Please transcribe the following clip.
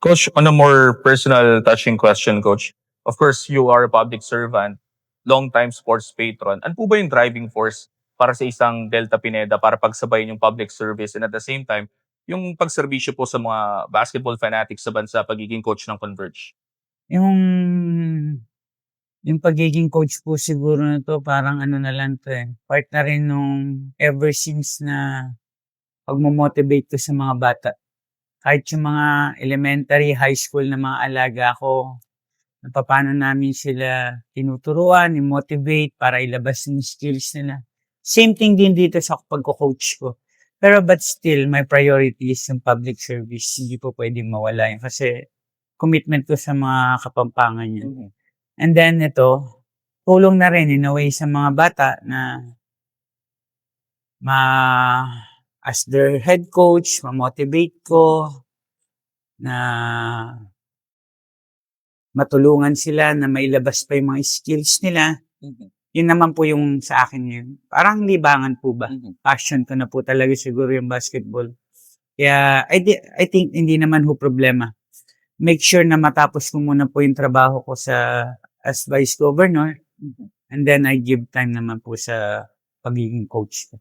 Coach, on a more personal touching question, Coach. Of course, you are a public servant, long-time sports patron. Ano po ba yung driving force para sa isang Delta Pineda para pagsabayin yung public service and at the same time, yung pagserbisyo po sa mga basketball fanatics sa bansa pagiging coach ng Converge? Yung yung pagiging coach po siguro nito parang ano na lang 'to, part na rin nung ever since na pagmo-motivate ko sa mga bata. Kahit yung mga elementary, high school na mga alaga ko, na papaano namin sila tinuturuan, i-motivate para ilabas yung skills nila. Same thing din dito sa pagko-coach ko. Pero but still, my priority is yung public service. Hindi po puwedeng mawala yun kasi commitment ko sa mga kapampangan yun. And then ito, tulong na rin in a way sa mga bata na as their head coach, ma-motivate ko na matulungan sila na mailabas pa yung mga skills nila. Yun naman po yung sa akin yun. Parang libangan po ba? Passion ko na po talaga siguro yung basketball. Kaya I think hindi naman ho problema. Make sure na matapos ko muna po yung trabaho ko as vice governor. And then I give time naman po sa pagiging coach ko.